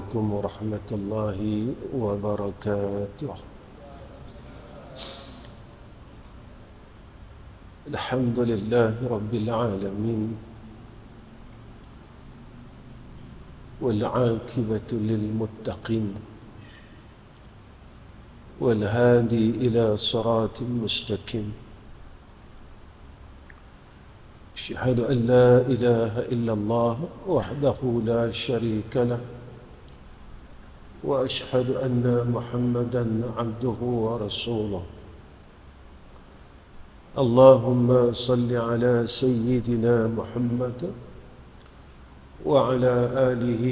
عليكم ورحمة الله وبركاته. الحمد لله رب العالمين، والعاقبة للمتقين، والهادي إلى صراط مستقيم. أشهد أن لا إله إلا الله وحده لا شريك له، وأشهد أن محمدًا عبده ورسوله. اللهم صل على سيدنا محمد وعلى آله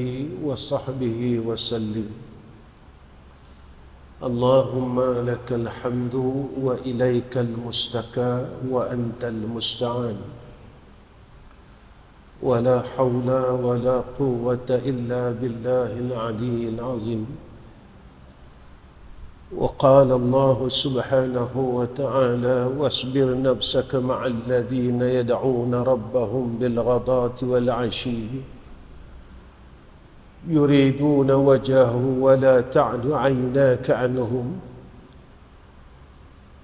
وصحبه وسلم. اللهم لك الحمد وإليك المستكى وأنت المستعان، ولا حول ولا قوة إلا بالله العلي العظيم. وقال الله سبحانه وتعالى: واصبر نفسك مع الذين يدعون ربهم بالغداة والعشي يريدون وجهه ولا تعد عيناك عنهم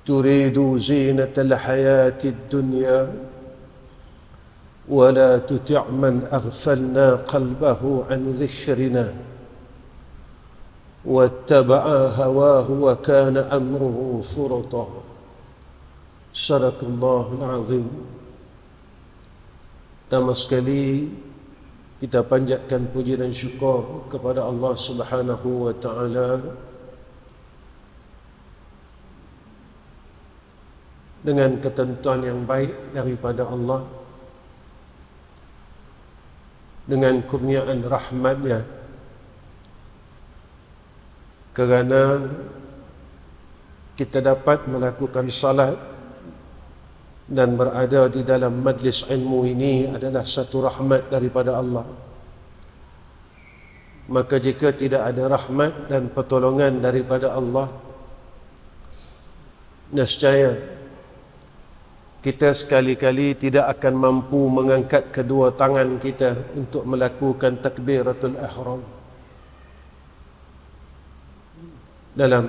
تريد زينة الحياة الدنيا ولا تطع من أغفلنا قلبه عن ذكرنا واتبع هواه وكان أمره فرطا. صدق الله العظيم. Pertama sekali kita panjatkan puji dan syukur kepada Allah Subhanahu wa taala dengan ketentuan yang baik daripada Allah, dengan kurniaan rahmatnya, kerana kita dapat melakukan salat dan berada di dalam majlis ilmu ini adalah satu rahmat daripada Allah. Maka jika tidak ada rahmat dan pertolongan daripada Allah, nescaya kita sekali-kali tidak akan mampu mengangkat kedua tangan kita untuk melakukan takbiratul ihram. Dalam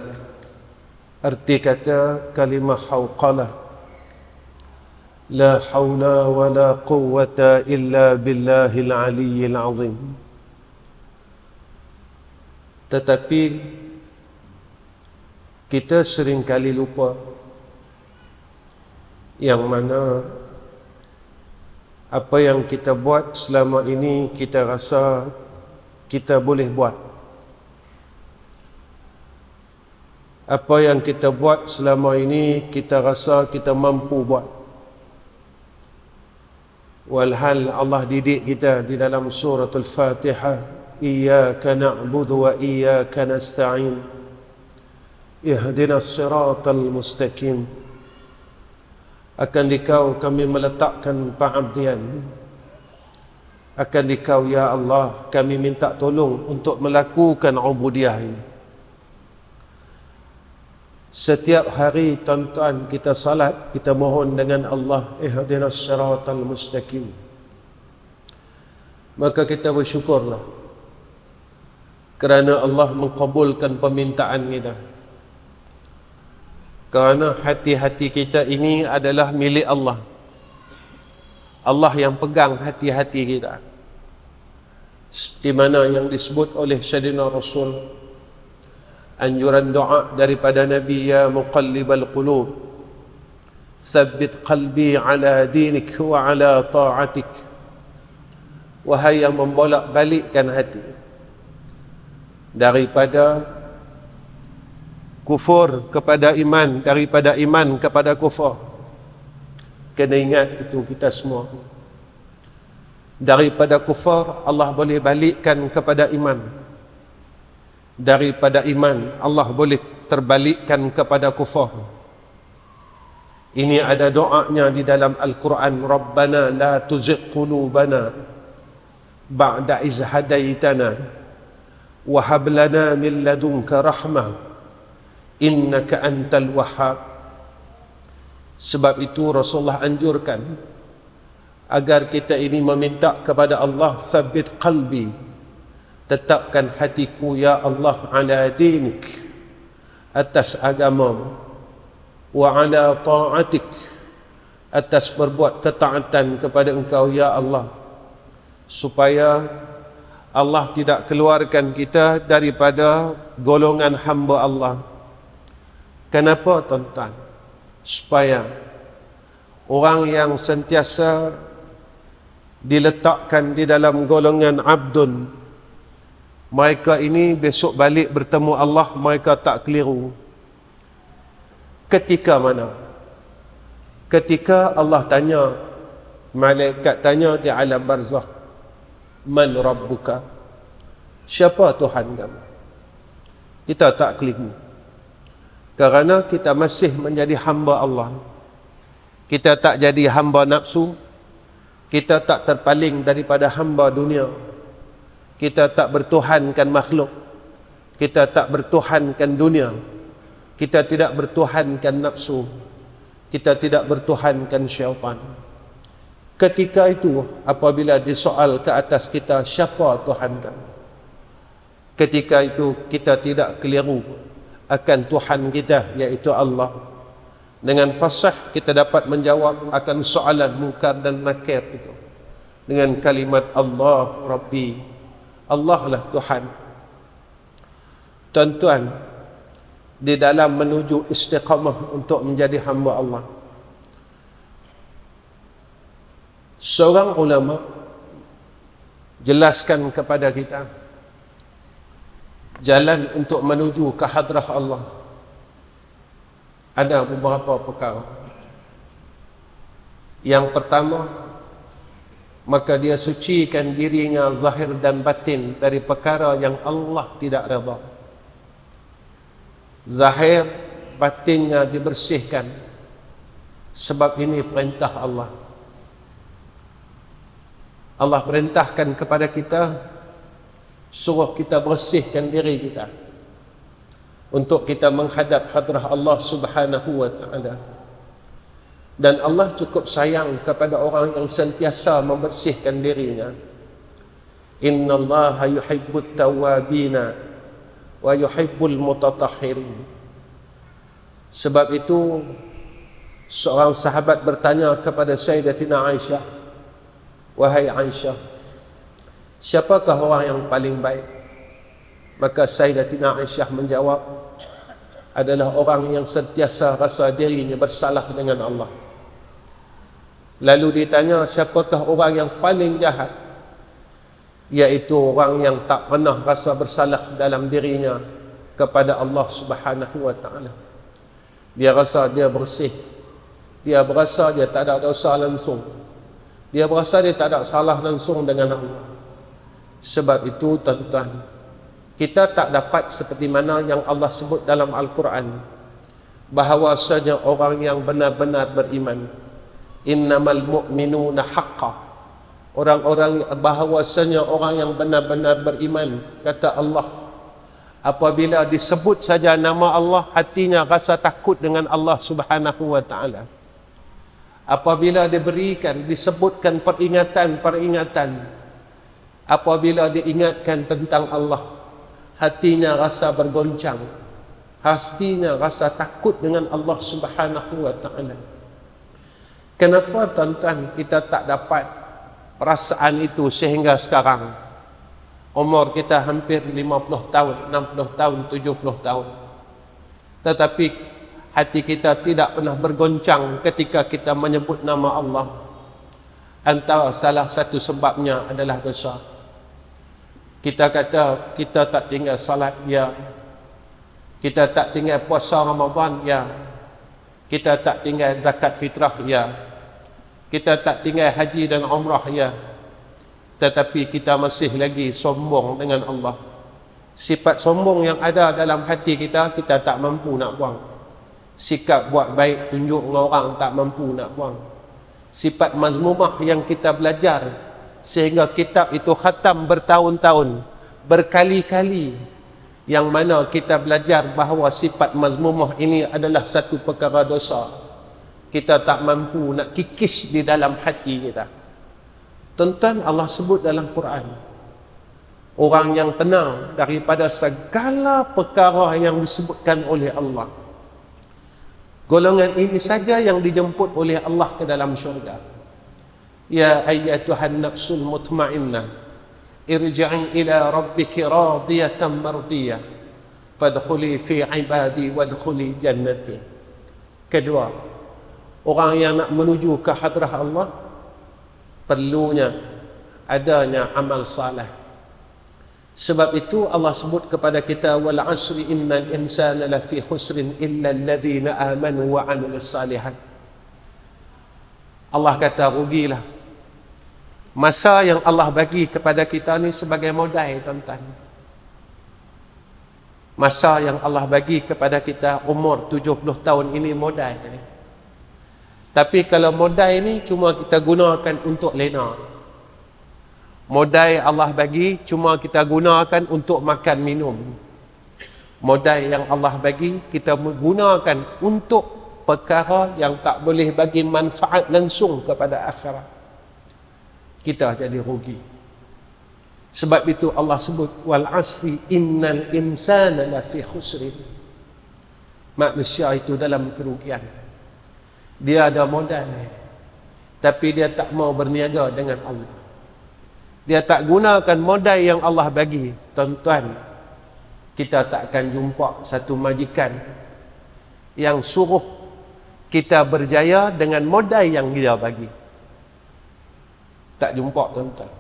arti kata kalimah hauqalah, la hawla wa la quwwata illa billahil aliyyil azim. Tetapi kita seringkali lupa yang mana apa yang kita buat selama ini kita rasa kita boleh buat. Apa yang kita buat selama ini kita rasa kita mampu buat. Walhal Allah didik kita di dalam suratul Fatihah, iyyaka na'budu wa iyyaka nasta'in ihdinas siratal mustaqim. Akan dikau kami meletakkan pengabdian, akan dikau ya Allah kami minta tolong untuk melakukan ubudiyah ini. Setiap hari tuan-tuan kita salat, kita mohon dengan Allah, ihdinas siratal mustaqim. Maka kita bersyukurlah kerana Allah mengkabulkan permintaan kita. Kerana hati-hati kita ini adalah milik Allah. Allah yang pegang hati-hati kita. Seperti mana yang disebut oleh Sayyidina Rasul, anjuran doa daripada Nabi, ya muqallibal qulub tsabbit qalbi ala dinik wa ala ta'atik. Wahai yang membolak-balikkan hati daripada kufur kepada iman, daripada iman kepada kufur. Kena ingat itu kita semua. Daripada kufur Allah boleh balikkan kepada iman, daripada iman Allah boleh terbalikkan kepada kufur. Ini ada doanya di dalam Al-Quran, Rabbana la tuzigh qulubana ba'da iz hadaitana wa hab lana min ladunka rahmah innaka antal wahhab. Sebab itu Rasulullah anjurkan agar kita ini meminta kepada Allah, sabit qalbi, tetapkan hatiku ya Allah ala dinik, atas agamamu, wa ala ta'atik, atas berbuat ketaatan kepada engkau ya Allah, supaya Allah tidak keluarkan kita daripada golongan hamba Allah. Kenapa tuan-tuan? Supaya orang yang sentiasa diletakkan di dalam golongan abdun, mereka ini besok balik bertemu Allah, mereka tak keliru. Ketika mana? Ketika Allah tanya, malaikat tanya di alam barzakh, man rabbuka? Siapa Tuhan kamu? Kita tak keliru. Kerana kita masih menjadi hamba Allah. Kita tak jadi hamba nafsu. Kita tak terpaling daripada hamba dunia. Kita tak bertuhankan makhluk. Kita tak bertuhankan dunia. Kita tidak bertuhankan nafsu. Kita tidak bertuhankan syaitan. Ketika itu, apabila disoal ke atas kita, siapa Tuhan kamu? Ketika itu kita tidak keliru akan Tuhan kita, iaitu Allah. Dengan fasih kita dapat menjawab akan soalan mungkar dan nakir itu dengan kalimat Allah Rabbi, Allah lah Tuhan. Tuan-tuan, di dalam menuju istiqamah untuk menjadi hamba Allah, seorang ulama jelaskan kepada kita jalan untuk menuju ke hadrah Allah. Ada beberapa perkara. Yang pertama, maka dia sucikan dirinya zahir dan batin dari perkara yang Allah tidak redha. Zahir batinnya dibersihkan, sebab ini perintah Allah. Allah perintahkan kepada kita, suruh kita bersihkan diri kita untuk kita menghadap hadrah Allah Subhanahu wa ta'ala. Dan Allah cukup sayang kepada orang yang sentiasa membersihkan dirinya. Innallaha yuhibbut tawwabina wa yuhibbul mutatahhirin. Sebab itu seorang sahabat bertanya kepada Sayyidatina Aisyah, wahai Aisyah, siapakah orang yang paling baik? Maka Sayyidatina Aisyah menjawab, adalah orang yang sentiasa rasa dirinya bersalah dengan Allah. Lalu ditanya, siapakah orang yang paling jahat? Iaitu orang yang tak pernah rasa bersalah dalam dirinya kepada Allah Subhanahu wa ta'ala. Dia rasa dia bersih, dia berasa dia tak ada dosa langsung, dia berasa dia tak ada salah langsung dengan Allah. Sebab itu tuan-tuan, kita tak dapat seperti mana yang Allah sebut dalam Al-Quran, bahawasanya orang yang benar-benar beriman, innamal mu'minuna haqqa, orang-orang, bahawasanya orang yang benar-benar beriman, kata Allah, apabila disebut saja nama Allah, hatinya rasa takut dengan Allah Subhanahu wa ta'ala. Apabila diberikan, disebutkan peringatan-peringatan, apabila diingatkan tentang Allah, hatinya rasa bergoncang, hatinya rasa takut dengan Allah Subhanahu wa ta'ala. Kenapa tuan-tuan kita tak dapat perasaan itu sehingga sekarang? Umur kita hampir 50 tahun, 60 tahun, 70 tahun. Tetapi hati kita tidak pernah bergoncang ketika kita menyebut nama Allah. Antara salah satu sebabnya adalah dosa. Kita kata kita tak tinggal salat, ya. Kita tak tinggal puasa Ramadan, ya. Kita tak tinggal zakat fitrah, ya. Kita tak tinggal haji dan umrah, ya. Tetapi kita masih lagi sombong dengan Allah. Sifat sombong yang ada dalam hati kita, kita tak mampu nak buang. Sikap buat baik tunjuk dengan orang, tak mampu nak buang. Sifat mazmumah yang kita belajar sehingga kitab itu khatam bertahun-tahun, berkali-kali, yang mana kita belajar bahawa sifat mazmumah ini adalah satu perkara dosa. Kita tak mampu nak kikis di dalam hati kita. Tuan-tuan, Allah sebut dalam Quran, orang yang tenang daripada segala perkara yang disebutkan oleh Allah. Golongan ini saja yang dijemput oleh Allah ke dalam syurga. Ya ayyatuhan nafsul mutmainnah, irji'i ila rabbiki radiyatan mardiyah, fadkhuli fi ibadi wadkhuli jannati. Kedua, orang yang nak menuju ke hadrah Allah perlunya adanya amal saleh. Sebab itu Allah sebut kepada kita, wal asri innal insana lafi khusrin illa alladhina amanu wa amilus salihat. Allah kata rugilah. Masa yang Allah bagi kepada kita ni sebagai modal, tuan-tuan. Masa yang Allah bagi kepada kita umur 70 tahun ini modal. Tapi kalau modal ini cuma kita gunakan untuk lena. Modal Allah bagi cuma kita gunakan untuk makan minum. Modal yang Allah bagi kita gunakan untuk perkara yang tak boleh bagi manfaat langsung kepada akhirat. Kita jadi rugi. Sebab itu Allah sebut wal asri innal insana lafi khusrin. Manusia itu dalam kerugian. Dia ada modal, tapi dia tak mau berniaga dengan Allah. Dia tak gunakan modal yang Allah bagi. Tuan-tuan, kita tak akan jumpa satu majikan yang suruh kita berjaya dengan modal yang dia bagi. Tak jumpa, tuan-tuan.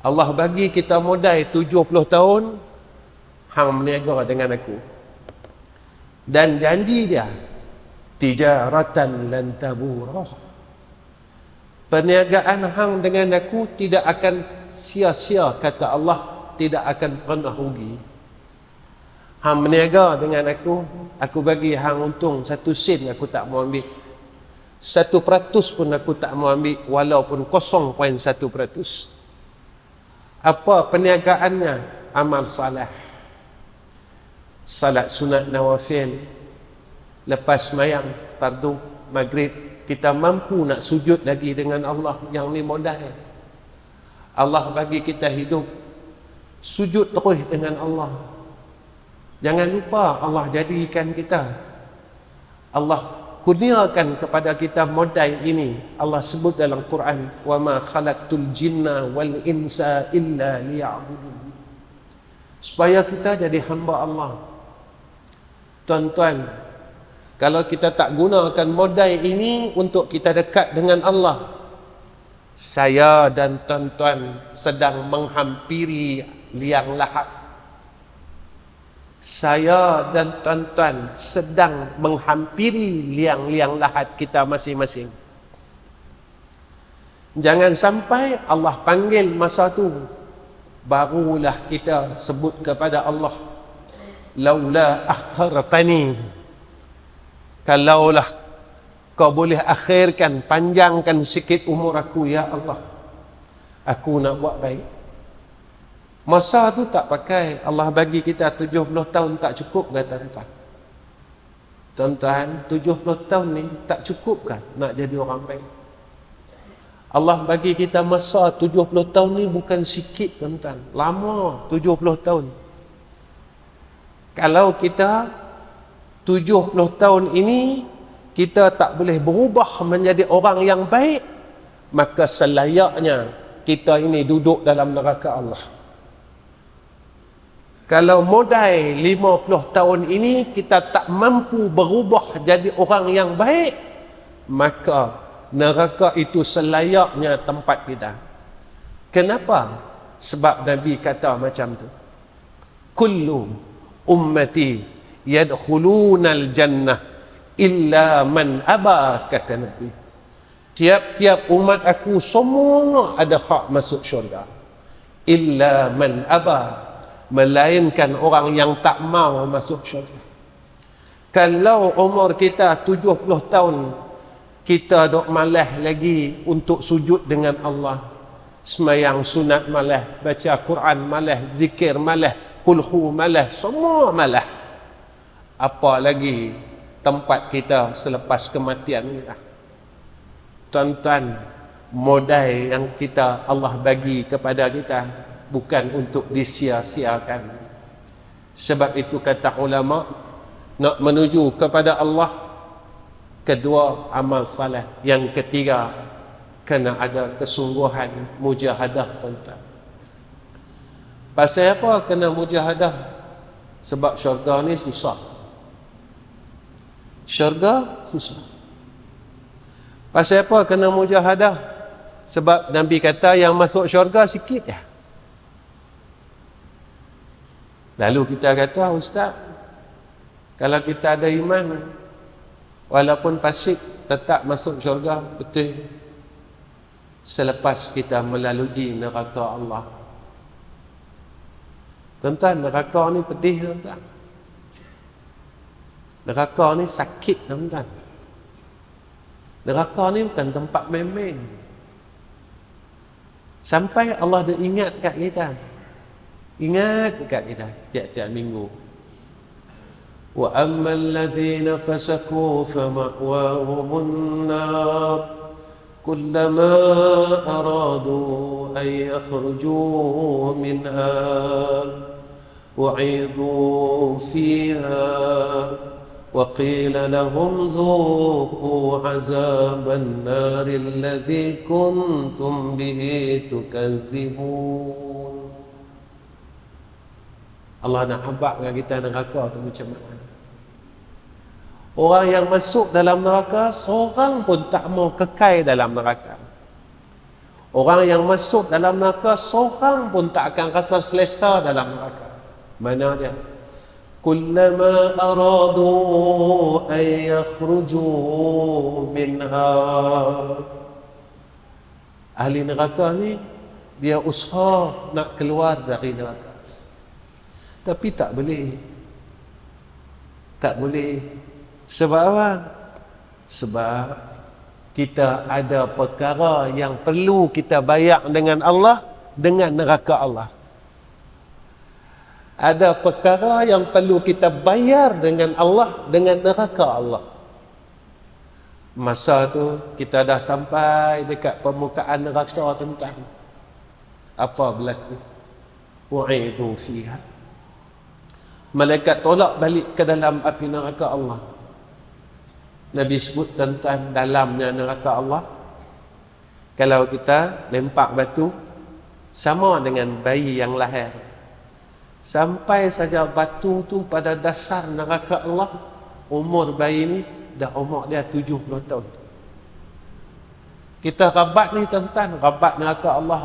Allah bagi kita modal 70 tahun, hang berniaga dengan aku. Dan janji dia, tijaratan lan taburah. Perniagaan hang dengan aku tidak akan sia-sia, kata Allah, tidak akan pernah rugi. Hang berniaga dengan aku bagi hang untung 1 sen, aku tak mau ambil. 1% pun aku tak mau ambil, walaupun 0.1%. Apa perniagaannya? Amal salah. Salat sunat nawafil, lepas mayang fardu maghrib, kita mampu nak sujud lagi dengan Allah. Yang ni modal. Allah bagi kita hidup, sujud terus dengan Allah. Jangan lupa Allah jadikan kita, Allah kurniakan kepada kita modal ini. Allah sebut dalam Quran, wa ma khalaqtul jinna wal insa illa liya'budun. Supaya kita jadi hamba Allah. Tuan-tuan, kalau kita tak gunakan modal ini untuk kita dekat dengan Allah, saya dan tuan-tuan sedang menghampiri liang lahat. Saya dan tuan-tuan sedang menghampiri liang-liang lahat kita masing-masing. Jangan sampai Allah panggil masa tu, barulah kita sebut kepada Allah, laula akhartani, kalaulah kau boleh akhirkan, panjangkan sikit umur aku ya Allah, aku nak buat baik. Masa tu tak pakai. Allah bagi kita 70 tahun tak cukup ke tuan-tuan? Tuan-tuan, 70 tahun ni tak cukup kan nak jadi orang baik? Allah bagi kita masa 70 tahun ni bukan sikit, tuan-tuan. Lama 70 tahun. Kalau kita 70 tahun ini kita tak boleh berubah menjadi orang yang baik, maka selayaknya kita ini duduk dalam neraka Allah. Kalau modal 50 tahun ini kita tak mampu berubah jadi orang yang baik, maka neraka itu selayaknya tempat kita. Kenapa? Sebab Nabi kata macam tu. Kullu ummati yadkhulunal jannah illa man aba, kata Nabi. Tiap-tiap umat aku semua ada hak masuk syurga. Illa man aba, melainkan orang yang tak mau masuk syurga. Kalau umur kita 70 tahun, kita dok malas lagi untuk sujud dengan Allah, semayang sunat malas, baca Quran malas, zikir malas, kulhu malas, semua malas. Apa lagi tempat kita selepas kematian kita? Tuan-tuan, modal yang kita Allah bagi kepada kita bukan untuk disia-siakan. Sebab itu kata ulama, nak menuju kepada Allah, kedua amal saleh, yang ketiga kena ada kesungguhan mujahadah tuan-tuan. Pasal apa kena mujahadah? Sebab syurga ni susah. Syurga susah. Pasal apa kena mujahadah? Sebab Nabi kata yang masuk syurga sikit je. Lalu kita kata, Ustaz, kalau kita ada iman, walaupun fasik, tetap masuk syurga. Betul. Selepas kita melalui neraka Allah. Tuan-tuan, neraka ni pedih, tuan-tuan. Neraka ni sakit, tuan-tuan. Neraka ni bukan tempat main-main. Sampai Allah dah ingat kat kita. Ingat kat kita tiap-tiap minggu. Wa ammal ladzina fasaku fama'wahumun nar kullama aradu an yakhruju minha u'idu fiha wa qila lahum dhuqu 'azaban nar alladhi kuntum bihi tukadzibun. Allah nak habakkan kita neraka tu macam mana? Orang yang masuk dalam neraka, seorang pun tak mau kekal dalam neraka. Orang yang masuk dalam neraka, seorang pun tak akan rasa selesa dalam neraka. Mana dia? Kullama aradu an yakhruju minha. Ahli neraka ni, dia usaha nak keluar dari neraka. Tapi tak boleh. Tak boleh. Sebab apa? Sebab kita ada perkara yang perlu kita bayar dengan Allah, dengan neraka Allah. Ada perkara yang perlu kita bayar dengan Allah, dengan neraka Allah. Masa tu kita dah sampai dekat permukaan neraka, tentang apa berlaku? U'idu fiha. Malaikat tolak balik ke dalam api neraka Allah. Nabi sebut tentang dalamnya neraka Allah, kalau kita lempak batu, sama dengan bayi yang lahir. Sampai saja batu tu pada dasar neraka Allah, umur bayi ni dah umur dia 70 tahun. Kita rabat ni tuan-tuan, rabat neraka Allah,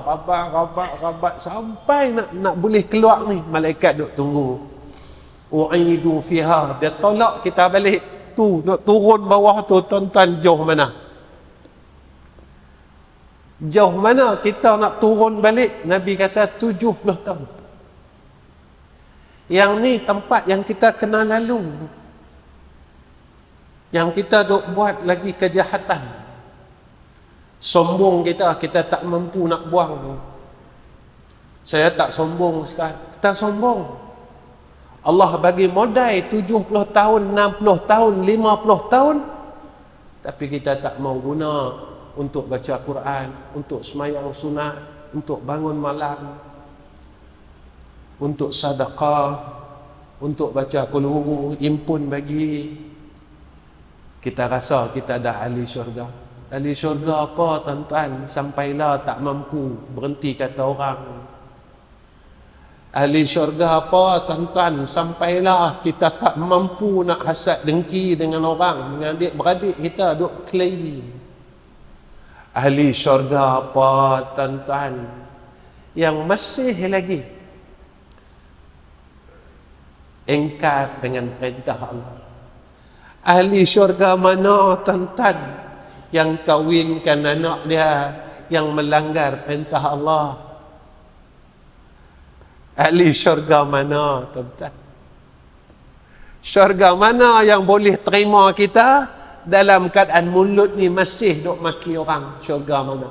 rabat sampai nak boleh keluar ni, malaikat duk tunggu. U'idu fiha, dia tolak kita balik tu, nak turun bawah tu, tuan-tuan, jauh mana? Jauh mana kita nak turun balik? Nabi kata 70 tahun. Yang ni tempat yang kita kena lalu, yang kita duk buat lagi kejahatan. Sombong kita tak mampu nak buang. Saya tak sombong Ustaz. Kita sombong. Allah bagi modal 70 tahun, 60 tahun, 50 tahun, tapi kita tak mau guna untuk baca Quran, untuk semayang sunat, untuk bangun malam, untuk sedekah, untuk baca qul impun bagi. Kita rasa kita dah ahli syurga. Ahli syurga apa tuan-tuan? Sampailah tak mampu, berhenti kata orang. Ahli syurga apa tuan-tuan? Sampailah kita tak mampu nak hasad dengki dengan orang, dengan adik-beradik kita duk kelahi. Ahli syurga apa tuan-tuan? Yang masih lagi engkar dengan perintah Allah. Ahli syurga mana tuan-tuan? Yang kawinkan anak dia yang melanggar perintah Allah. Ahli syurga mana tuan-tuan? Syurga mana yang boleh terima kita dalam keadaan mulut ni masih duk maki orang? Syurga mana?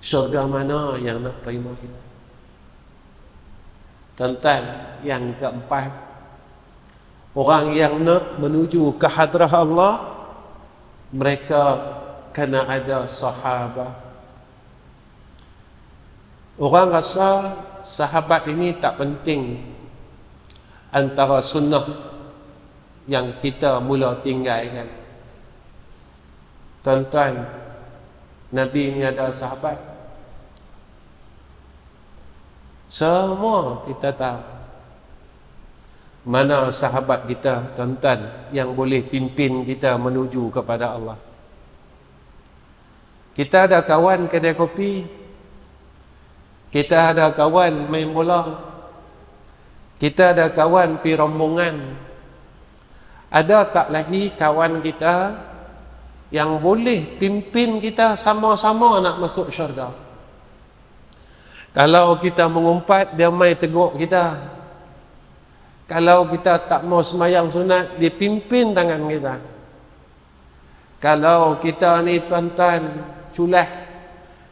Syurga mana yang nak terima kita? Tuan-tuan, yang keempat, orang yang nak menuju ke hadrah Allah, mereka kena ada sahabat. Orang rasa sahabat ini tak penting antara sunnah yang kita mula tinggalkan. Tuan-tuan, Nabi ini ada sahabat. Semua kita tahu. Mana sahabat kita, tuan-tuan, yang boleh pimpin kita menuju kepada Allah. Kita ada kawan kedai kopi, kita ada kawan main bola, kita ada kawan pi rombongan. Ada tak lagi kawan kita yang boleh pimpin kita sama-sama nak masuk syurga? Kalau kita mengumpat, dia mai tegur kita. Kalau kita tak mau semayang sunat, dia pimpin tangan kita. Kalau kita ni tuan-tuan culah,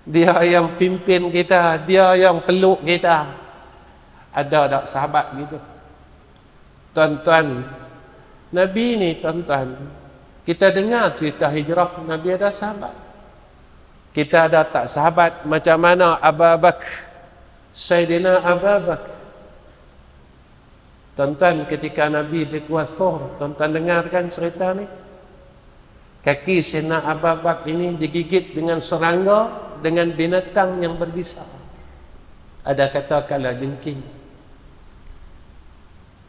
dia yang pimpin kita, dia yang peluk kita. Ada tak sahabat gitu? Tuan-tuan, Nabi ni tuan-tuan, kita dengar cerita hijrah, Nabi ada sahabat. Kita ada tak sahabat macam mana Abu Bakar, Sayyidina Abu Bakar? Tuan-tuan, ketika Nabi di Gua Thur, tuan-tuan dengarkan cerita ni. Kaki Sayyidina Abu Bakar ini digigit dengan serangga, dengan binatang yang berbisa. Ada kata kalajengking.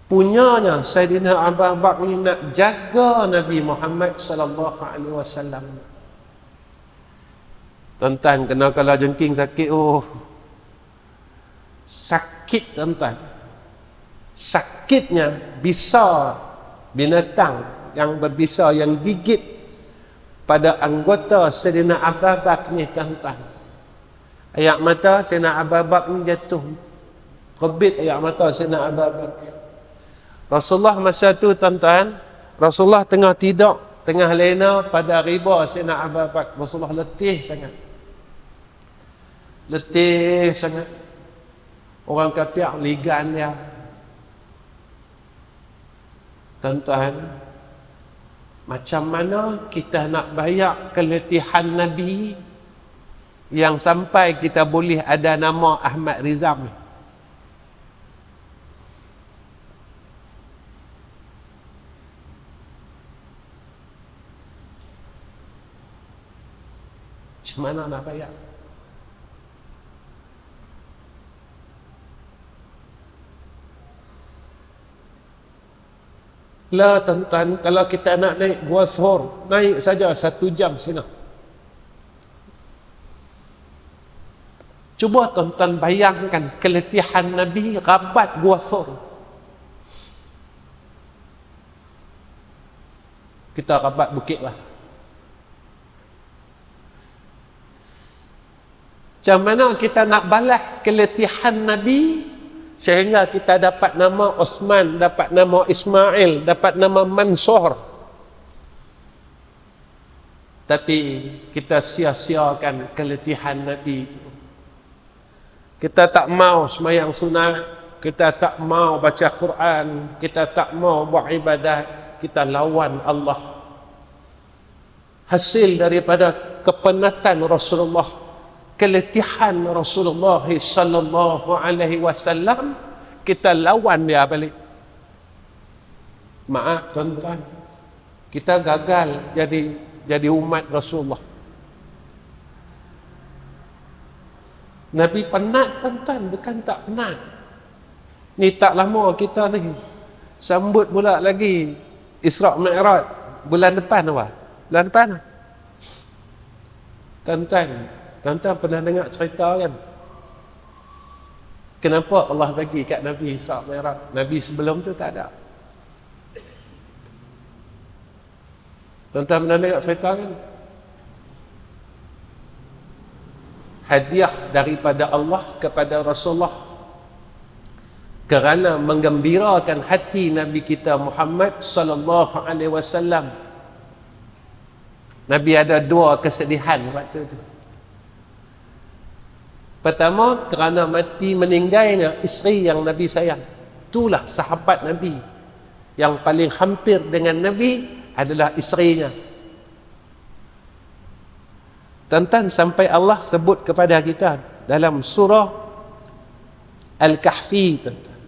Punyanya Sayyidina Abu Bakar ini nak jaga Nabi Muhammad sallallahu alaihi wasallam. Tuan-tuan, kena kalajengking sakit. Oh, sakit tuan-tuan. Sakitnya bisa binatang yang berbisa, yang gigit pada anggota Sayyidina Abu Bakar ni tuan-tuan. Air mata Sayyidina Abu Bakar ni jatuh. Kebit air mata Sayyidina Abu Bakar. Rasulullah masa tu tuan-tuan, Rasulullah tengah tidur, tengah lena pada riba Sayyidina Abu Bakar. Rasulullah letih sangat. Letih sangat. Orang kafir ligan dia. Tuan-tuan, macam mana kita nak bayar keletihan Nabi yang sampai kita boleh ada nama Ahmad Rizam ni? Macam mana nak bayar? Lah tuan-tuan, kalau kita nak naik Gua Thur, naik saja 1 jam setengah. Cuba tuan-tuan bayangkan keletihan Nabi rabat Gua Thur. Kita rabat bukit lah. Macam mana kita nak balas keletihan Nabi sehingga kita dapat nama Osman, dapat nama Ismail, dapat nama Mansur, tapi kita sia-siakan keletihan Nabi itu. Kita tak mau sembahyang sunat, kita tak mau baca Quran, kita tak mau buat ibadat, kita lawan Allah. Hasil daripada kepenatan Rasulullah, keletihan Rasulullah sallallahu alaihi wasallam, kita lawan dia balik. Maaf tuan-tuan, kita gagal jadi umat Rasulullah. Nabi penat tuan-tuan, bukan tak penat. Ni tak lama kita ni sambut pula lagi Isra Mi'raj bulan depan apa? Bulan depan. Tuan-tuan pernah dengar cerita kan? Kenapa Allah bagi kat Nabi Isra Mi'raj? Nabi sebelum tu tak ada. Tuan-tuan pernah dengar cerita kan? Hadiah daripada Allah kepada Rasulullah kerana menggembirakan hati Nabi kita Muhammad sallallahu alaihi wasallam. Nabi ada 2 kesedihan waktu tu. Pertama, kerana mati meninggalnya isteri yang Nabi sayang. Itulah sahabat Nabi yang paling hampir dengan Nabi adalah isterinya. Tuan-tuan, sampai Allah sebut kepada kita dalam surah Al-Kahfi, tuan-tuan.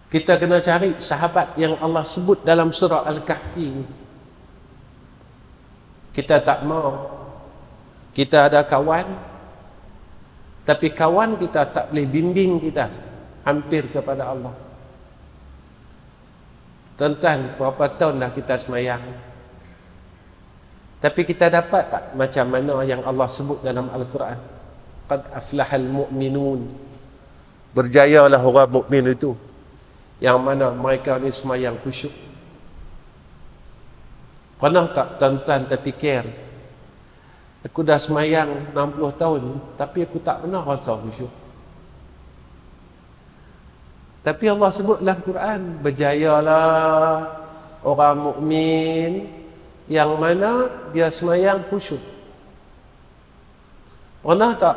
Kita kena cari sahabat yang Allah sebut dalam surah Al-Kahfi. Kita tak mau. Kita ada kawan, tapi kawan kita tak boleh bimbing kita hampir kepada Allah. Tuan-tuan, berapa tahun dah kita semayang, tapi kita dapat tak macam mana yang Allah sebut dalam Al-Quran? Qad aflahal mu'minun. Berjayalah orang mukmin itu, yang mana mereka ni semayang khusyuk. Pernah tak tuan-tuan terfikir, aku dah semayang 60 tahun, tapi aku tak pernah rasa khusyuk. Tapi Allah sebut dalam Quran, berjayalah orang mukmin yang mana dia semayang khusyuk. Pernah tak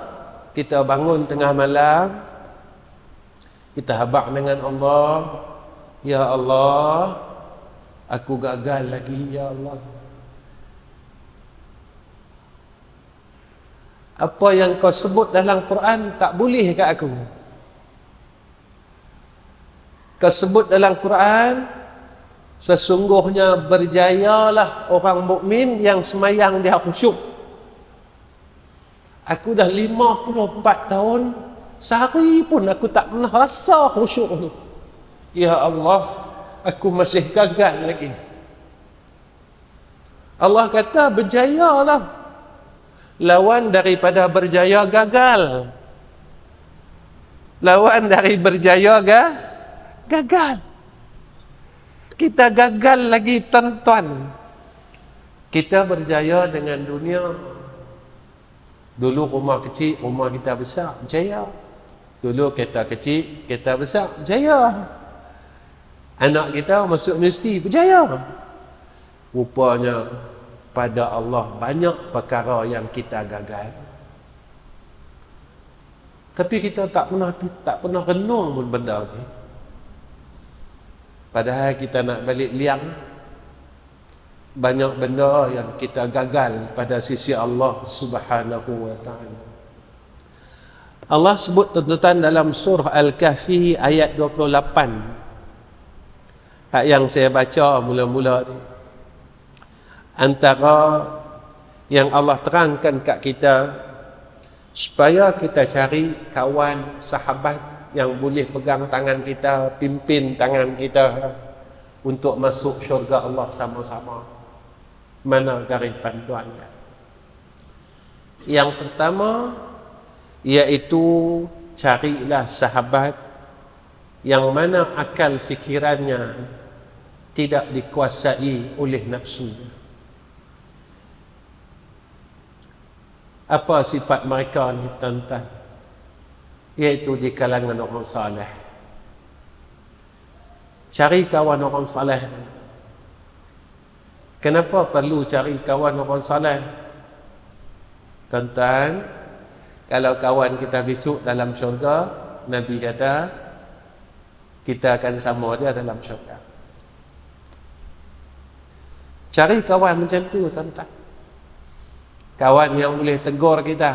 kita bangun tengah malam, kita habaq dengan Allah, ya Allah, aku gagal lagi, ya Allah. Apa yang kau sebut dalam Quran tak boleh kat aku. Kau sebut dalam Quran, sesungguhnya berjayalah orang mukmin yang semayang dia khusyuk. Aku dah 54 tahun, sehari pun aku tak pernah rasa khusyuk ni. Ya Allah, aku masih gagal lagi. Allah kata berjayalah. Lawan daripada berjaya gagal. Lawan dari berjaya gagal. Kita gagal lagi, tuan-tuan. Kita berjaya dengan dunia. Dulu rumah kecil, rumah kita besar, berjaya. Dulu kereta kecil, kereta besar, berjaya. Anak kita masuk universiti, berjaya. Rupanya pada Allah banyak perkara yang kita gagal. Tapi kita tak pernah renung pun benda ni. Padahal kita nak balik liang, banyak benda yang kita gagal pada sisi Allah Subhanahu wa ta'ala. Allah sebut tuan-tuan dalam surah Al-Kahfi ayat 28. Ayat yang saya baca mula-mula ni, antara yang Allah terangkan kat kita supaya kita cari kawan, sahabat yang boleh pegang tangan kita, pimpin tangan kita untuk masuk syurga Allah sama-sama. Mana dari panduannya? Yang pertama, iaitu carilah sahabat yang mana akal fikirannya tidak dikuasai oleh nafsu. Apa sifat mereka ni, tuan-tuan? Iaitu di kalangan orang saleh. Cari kawan orang saleh. Kenapa perlu cari kawan orang saleh? Tuan-tuan, kalau kawan kita besok dalam syurga, Nabi kata kita akan sama dia dalam syurga. Cari kawan macam tu, tuan-tuan. Kawan yang boleh tegur kita,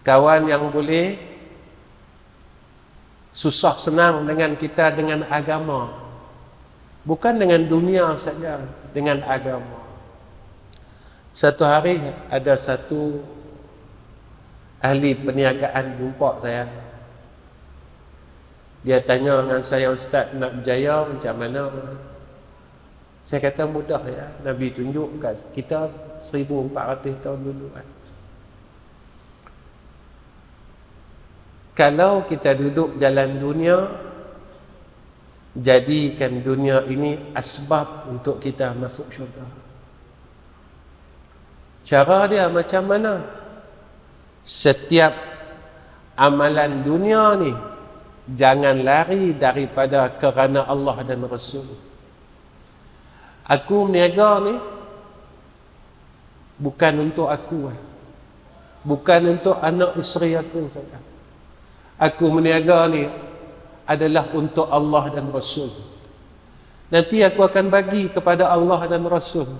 kawan yang boleh susah senang dengan kita dengan agama, bukan dengan dunia saja, dengan agama. Satu hari ada satu ahli perniagaan jumpa saya. Dia tanya dengan saya, Ustaz, nak berjaya macam mana? Saya kata mudah ya, Nabi tunjuk kat kita 1400 tahun dulu kan. Kalau kita duduk jalan dunia, jadikan dunia ini asbab untuk kita masuk syurga. Cara dia macam mana? Setiap amalan dunia ni jangan lari daripada kerana Allah dan Rasul. Aku berniaga ni bukan untuk aku, bukan untuk anak isteri aku saja. Aku berniaga ni adalah untuk Allah dan Rasul. Nanti aku akan bagi kepada Allah dan Rasul.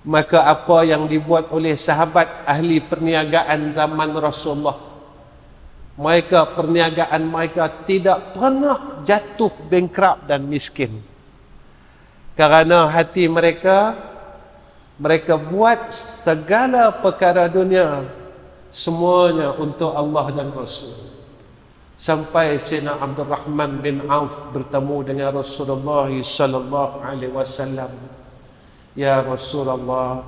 Maka apa yang dibuat oleh sahabat ahli perniagaan zaman Rasulullah, mereka perniagaan mereka tidak pernah jatuh bankrupt dan miskin, kerana hati mereka buat segala perkara dunia semuanya untuk Allah dan Rasul. Sampai Sayyidina Abdul Rahman bin Auf bertemu dengan Rasulullah sallallahu alaihi wasallam. Ya Rasulullah,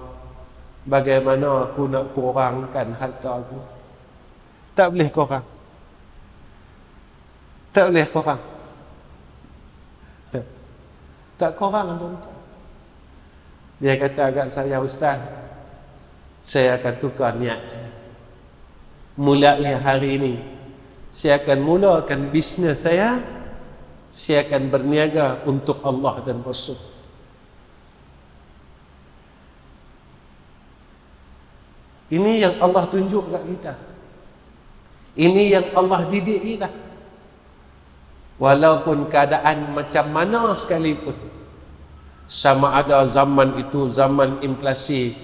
bagaimana aku nak kurangkan harta aku? Tak boleh kurang. Tak boleh kurang. Tak kurang, tuan-tuan. Dia kata agak saya, Ustaz, saya akan tukar niat saya. Mulai hari ini, saya akan mulakan bisnes saya akan berniaga untuk Allah dan Rasul. Ini yang Allah tunjuk kat kita. Ini yang Allah didik kita. Walaupun keadaan macam mana sekalipun, sama ada zaman itu zaman inflasi,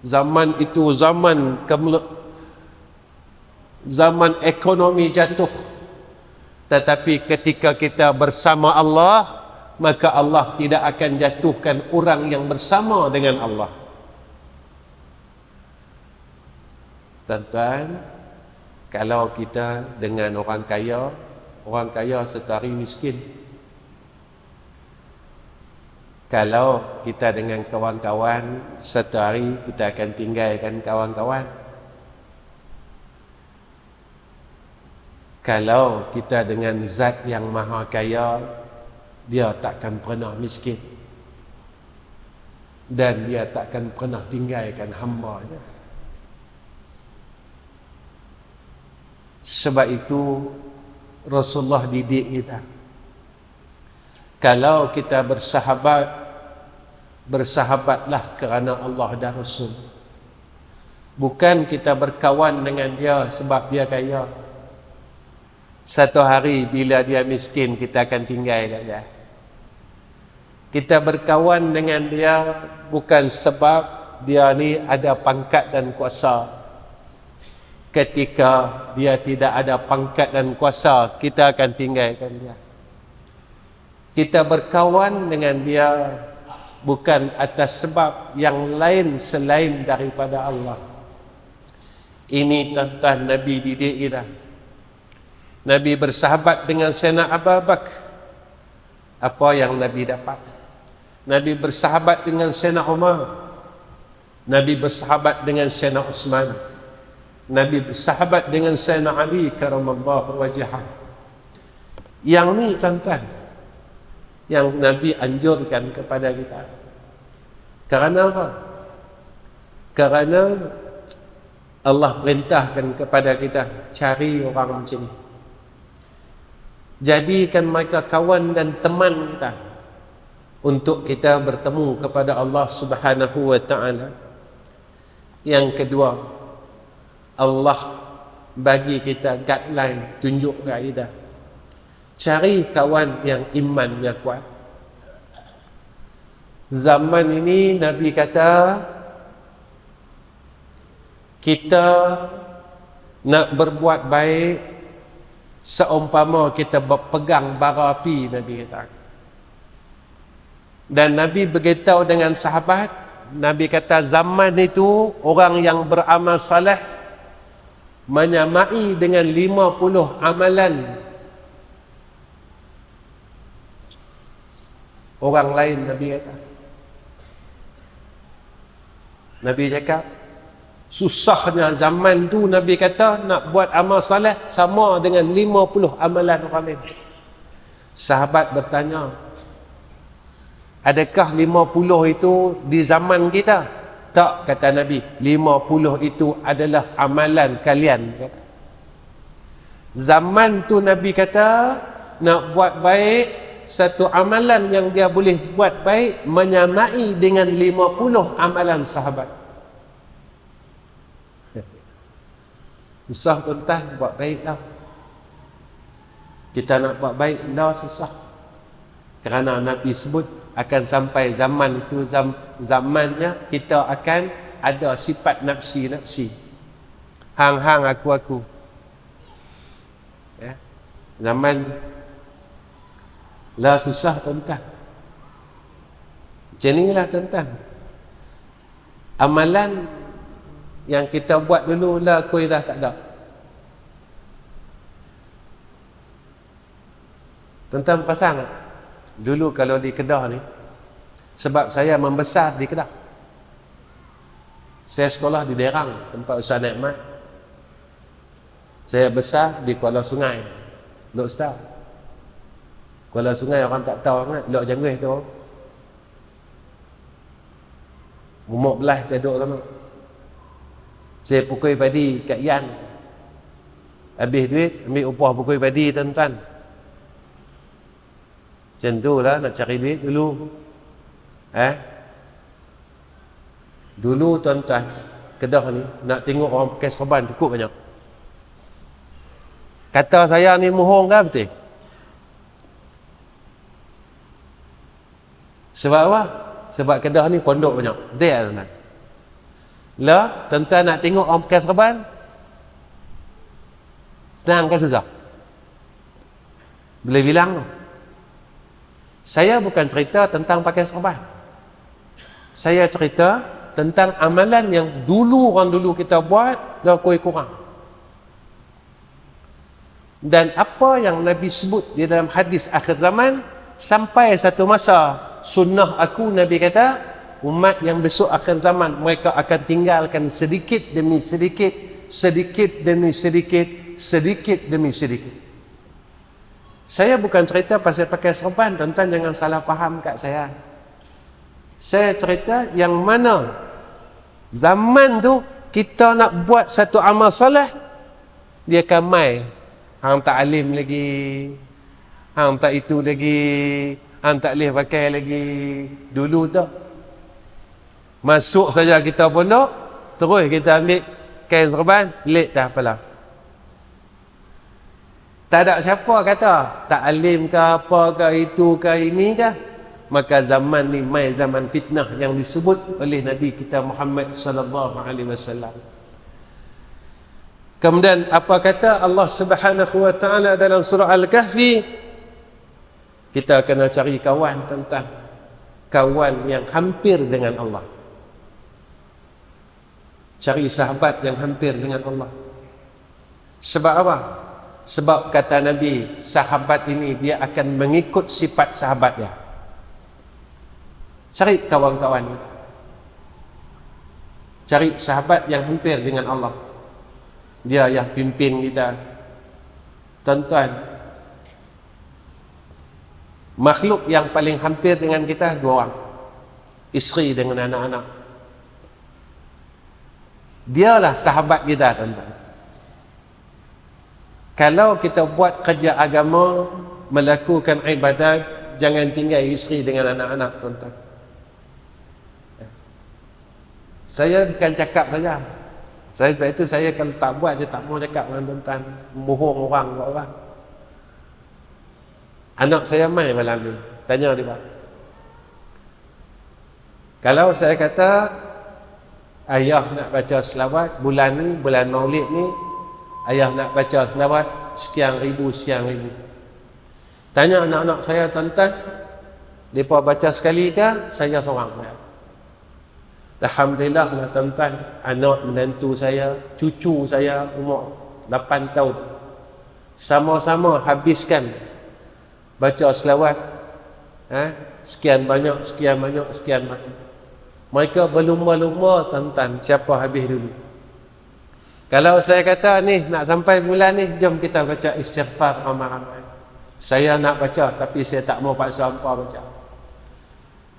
zaman itu zaman ekonomi jatuh, tetapi ketika kita bersama Allah, maka Allah tidak akan jatuhkan orang yang bersama dengan Allah. Tuan-tuan, kalau kita dengan orang kaya setari miskin. Kalau kita dengan kawan-kawan, setari kita akan tinggalkan kawan-kawan. Kalau kita dengan zat yang maha kaya, dia takkan pernah miskin, dan dia takkan pernah tinggalkan hamba-Nya. Sebab itu Rasulullah didik kita, kalau kita bersahabatlah kerana Allah dan Rasul. Bukan kita berkawan dengan dia sebab dia kaya. Satu hari bila dia miskin, kita akan tinggalkan dia. Kita berkawan dengan dia bukan sebab dia ni ada pangkat dan kuasa. Ketika dia tidak ada pangkat dan kuasa, kita akan tinggalkan dia. Kita berkawan dengan dia bukan atas sebab yang lain selain daripada Allah. Ini tuan-tuan, Nabi didik kita. Nabi bersahabat dengan Sayyidina Abu Bakar. Apa yang Nabi dapat? Nabi bersahabat dengan Sayyidina Umar. Nabi bersahabat dengan Sayyidina Uthman. Nabi bersahabat dengan Sayyidina Ali karamallahu wajhah. Yang ni tuan-tuan, yang Nabi anjurkan kepada kita. Kerana apa? Kerana Allah perintahkan kepada kita, cari orang macam ni. Jadikan mereka kawan dan teman kita, untuk kita bertemu kepada Allah Subhanahu wa ta'ala. Yang kedua, Allah bagi kita guideline, tunjuk kat kita, cari kawan yang imannya kuat. Zaman ini Nabi kata, kita nak berbuat baik seumpama kita berpegang bara api, Nabi kata. Dan Nabi beritahu dengan sahabat, Nabi kata zaman itu orang yang beramal saleh menyamai dengan 50 amalan orang lain. Nabi kata, Nabi cakap susahnya zaman tu, Nabi kata nak buat amal saleh sama dengan 50 amalan orang lain. Sahabat bertanya, adakah 50 itu di zaman kita? Tak, kata Nabi, 50 itu adalah amalan kalian. Zaman tu Nabi kata, nak buat baik, satu amalan yang dia boleh buat baik menyamai dengan 50 amalan sahabat. Susah tuan-tuan buat baik tau. Kita nak buat baik dah susah. Kerana Nabi sebut akan sampai zaman itu, zamannya kita akan ada sifat nafsi. Hang-hang, aku-aku. Ya. Zaman lah susah tuan-tuan. Macam inilah tuan-tuan. Amalan yang kita buat dulu lah koi dah tak ada. Tuan-tuan perasan tak? Dulu kalau di Kedah ni, sebab saya membesar di Kedah, saya sekolah di Derang, tempat Ustaz Nikmat. Saya besar di Kuala Sungai, Lok Star. Kuala Sungai orang tak tahu sangat, Lok Jangwih tu. Umur belah saya duduk sana. Saya pukul padi kat Yan. Habis duit, ambil upah pukul padi tuan-tuan. Macam tu lah nak cari duit dulu. Dulu tuan-tuan, Kedah ni nak tengok orang pakai serban cukup banyak. Kata saya ni mohong kan betul? Sebab apa? Sebab Kedah ni pondok banyak. Betul tak tuan-tuan? Lah, tuan-tuan nak tengok orang pakai serban, senang ke susah? Boleh bilang tu. Saya bukan cerita tentang pakai serban. Saya cerita tentang amalan yang dulu orang dulu kita buat dah kurang. Dan apa yang Nabi sebut di dalam hadis akhir zaman, sampai satu masa sunnah aku, Nabi kata umat yang besok akhir zaman mereka akan tinggalkan sedikit demi sedikit, sedikit demi sedikit, sedikit demi sedikit. Saya bukan cerita pasal pakai serban, tuan-tuan jangan salah faham kat saya. Saya cerita yang mana zaman tu kita nak buat satu amal soleh, dia akan mai. Hang tak alim lagi, hang tak itu lagi, hang tak boleh pakai lagi. Dulu tu masuk saja kita pondok, terus kita ambil kain serban, lek dah apalah. Tak ada siapa kata tak alim ke apa ke itu ke ini ke. Maka zaman ni mai zaman fitnah yang disebut oleh Nabi kita Muhammad sallallahu alaihi wasallam. Kemudian apa kata Allah Subhanahu wa taala dalam surah Al-Kahfi? Kita kena cari kawan tentang kawan yang hampir dengan Allah. Cari sahabat yang hampir dengan Allah. Sebab apa? Sebab kata Nabi, sahabat ini dia akan mengikut sifat sahabat dia. Cari kawan-kawan, cari sahabat yang hampir dengan Allah. Dia yang pimpin kita. Tuan-tuan, makhluk yang paling hampir dengan kita dua orang, isteri dengan anak-anak. Dialah sahabat kita tuan-tuan. Kalau kita buat kerja agama, melakukan ibadat, jangan tinggal isteri dengan anak-anak tuan-tuan. Saya bukan cakap saja. Saya sebab itu saya kalau tak buat, saya tak mau cakap dengan tuan-tuan, bohong orang buat orang. Anak saya mai malam ni, tanya dia, Pak, kalau saya kata ayah nak baca selawat bulan ni, bulan Maulid ni, ayah nak baca selawat sekian ribu. Tanya anak-anak saya, tuan-tuan, mereka baca sekali ke? Saya seorang. Alhamdulillah lah tuan-tuan, anak menantu saya, cucu saya umur 8 tahun, sama-sama habiskan baca selawat sekian banyak. Mereka berlumba-lumba tuan-tuan, siapa habis dulu. Kalau saya kata ni nak sampai bulan ni, jom kita baca istighfar ramai-ramai. Saya nak baca tapi saya tak mau paksa hampa baca.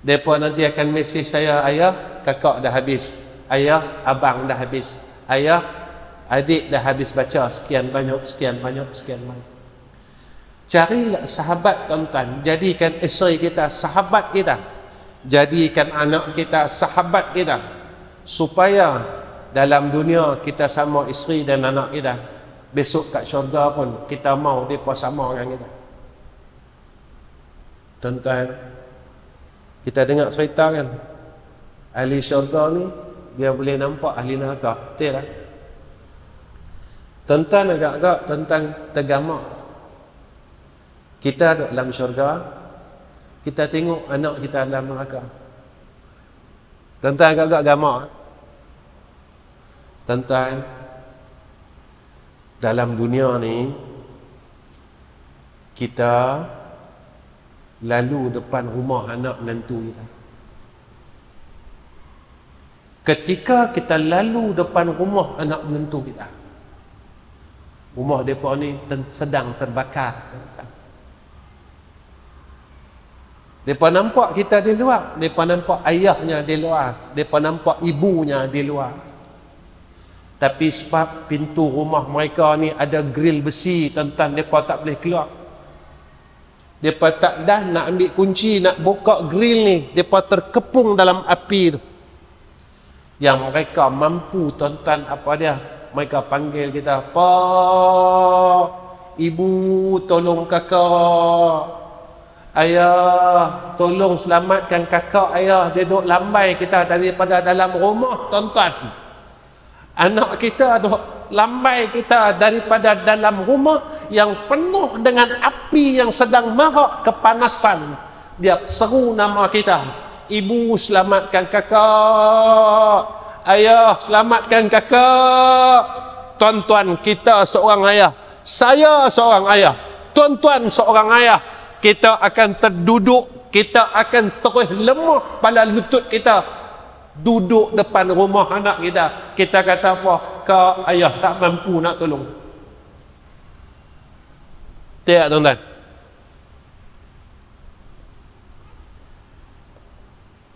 Mereka nanti akan mesej saya, ayah, kakak dah habis, ayah, abang dah habis, ayah, adik dah habis baca sekian banyak. Carilah sahabat tuan-tuan, jadikan isteri kita sahabat kita, jadikan anak kita sahabat kita, supaya dalam dunia kita sama isteri dan anak kita, besok kat syurga pun kita mau mereka sama dengan kita. Tuan-tuan, Kita dengar cerita kan, ahli syurga ni dia boleh nampak ahli neraka. Betul tak? Tuan-tuan agak-agak tentang tergamak. Kita duduk dalam syurga, kita tengok anak kita dalam neraka. Tuan-tuan agak-agak gamak. Tuan-tuan, dalam dunia ni kita lalu depan rumah anak menantu kita. Ketika kita lalu depan rumah anak menantu kita, rumah mereka ni sedang terbakar. Mereka nampak kita di luar, mereka nampak ayahnya di luar, mereka nampak ibunya di luar. Tapi sebab pintu rumah mereka ni ada grill besi, tuan-tuan, mereka tak boleh keluar. Mereka tak dah nak ambil kunci, nak buka grill ni, mereka terkepung dalam api tu. Yang mereka mampu, tuan-tuan, apa dia? Mereka panggil kita, Pak, Ibu, tolong kakak. Ayah, tolong selamatkan kakak ayah. Dia duduk lambai kita daripada dalam rumah, tuan-tuan. Anak kita duduk lambai kita daripada dalam rumah yang penuh dengan api yang sedang marak kepanasan. Dia seru nama kita. Ibu, selamatkan kakak. Ayah, selamatkan kakak. Tuan-tuan, kita seorang ayah. Saya seorang ayah. Tuan-tuan seorang ayah. Kita akan terduduk. Kita akan terus lemah pada lutut kita. Duduk depan rumah anak kita. Kita kata apa? Kak, ayah tak mampu nak tolong. Tidak, tuan-tuan?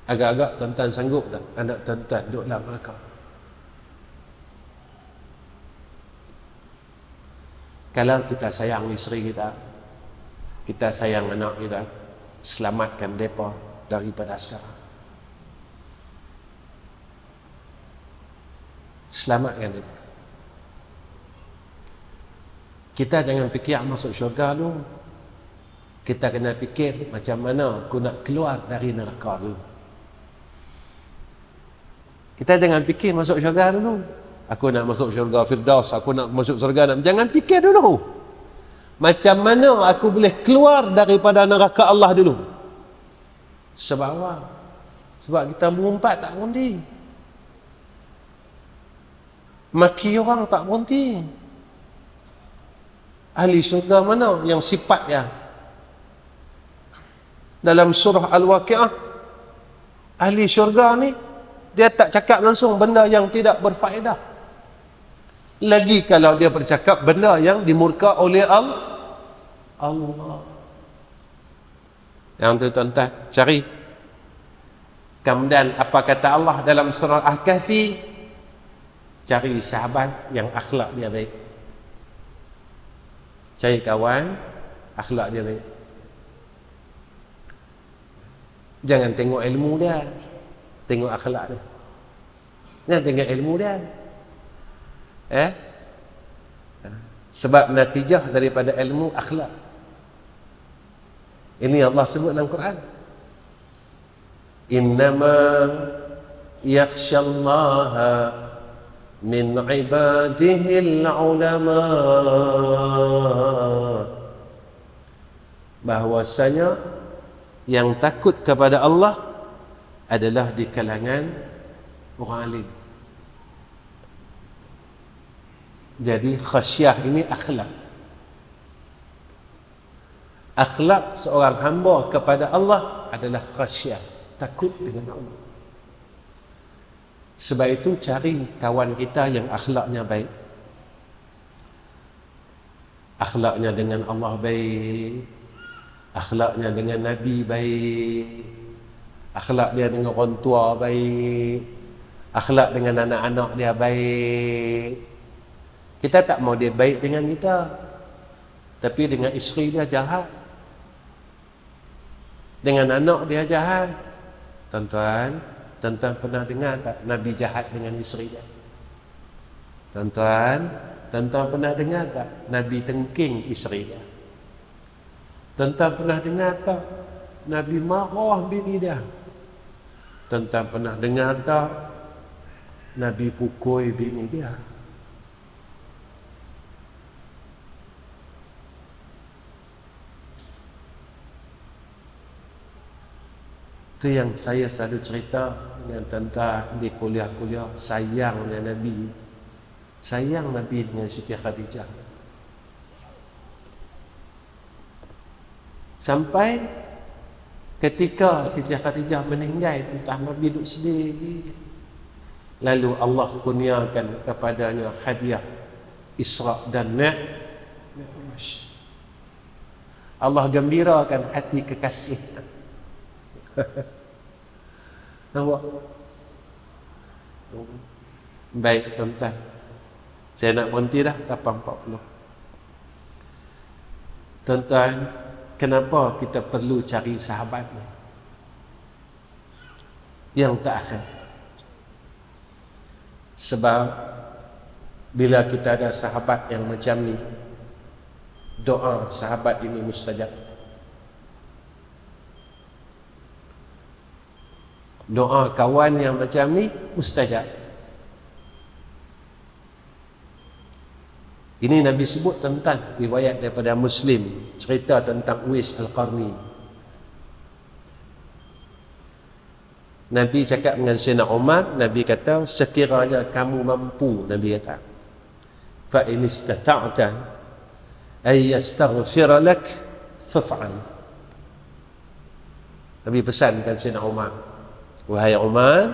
Agak-agak tuan-tuan sanggup tak anak tuan-tuan duduk dalam neraka? Kalau kita sayang isteri kita, kita sayang anak kita, selamatkan mereka daripada sekarang. Selamatkan mereka. Kita jangan fikir masuk syurga dulu. Kita kena fikir macam mana aku nak keluar dari neraka dulu. Kita jangan fikir masuk syurga dulu. Aku nak masuk syurga Firdaus, aku nak masuk syurga. Jangan fikir dulu. Macam mana aku boleh keluar daripada neraka Allah dulu. Sebab apa? Sebab kita mengumpat tak berhenti. Maki orang tak berhenti. Ahli syurga mana yang sifatnya? Dalam surah Al-Waqi'ah, ahli syurga ni dia tak cakap langsung benda yang tidak berfaedah. Lagi kalau dia bercakap benda yang dimurka oleh Allah. Yang tu tuan-tuan cari. Kemudian apa kata Allah dalam surah Al-Kahfi? Cari sahabat yang akhlak dia baik. Cari kawan akhlak dia baik. Jangan tengok ilmu dia, tengok akhlak dia. Jangan tengok ilmu dia. Sebab natijah daripada ilmu akhlak. Ini Allah sebut dalam Quran. Innama yakhshallaha min ibadihil ulama. Bahwasanya yang takut kepada Allah adalah di kalangan orang alim. Jadi khasyah ini akhlak. Akhlak seorang hamba kepada Allah adalah khasyah, takut dengan Allah. Sebab itu cari kawan kita yang akhlaknya baik. Akhlaknya dengan Allah baik, akhlaknya dengan Nabi baik, akhlak dia dengan orang tua baik, akhlak dengan anak-anak dia baik. Kita tak mau dia baik dengan kita, tapi dengan isteri dia jahat, dengan anak dia jahat. Tuan-tuan pernah dengar tak Nabi jahat dengan isteri dia? Tuan-tuan pernah dengar tak Nabi tengking isteri dia? Tuan-tuan pernah dengar tak Nabi marah bini dia. Tuan-tuan pernah dengar tak Nabi pukul bini dia? Itu yang saya selalu cerita dengan tuan-tuan di kuliah-kuliah. Sayangnya Nabi, sayang Nabi dengan Siti Khadijah. Sampai ketika Siti Khadijah meninggal, entah Nabi duduk sedih. Lalu Allah kurniakan kepadanya hadiah Isra dan Mi'raj. Allah gembirakan hati kekasih. Nampak? Baik tuan-tuan, saya nak berhenti dah 8.40. Tuan-tuan, kenapa kita perlu cari sahabat ni? Yang terakhir, sebab bila kita ada sahabat yang macam ni, doa sahabat ini mustajab. Doa kawan yang macam ni mustajab. Ini Nabi sebut tentang riwayat daripada Muslim, cerita tentang Uwais Al-Qarni. Nabi cakap dengan Sayyidina Umar, Nabi kata, sekiranya kamu mampu, Nabi kata, fa in istata'ta ay yastaghfira lak faf'al. Nabi pesankan Sayyidina Umar, wahai Umar,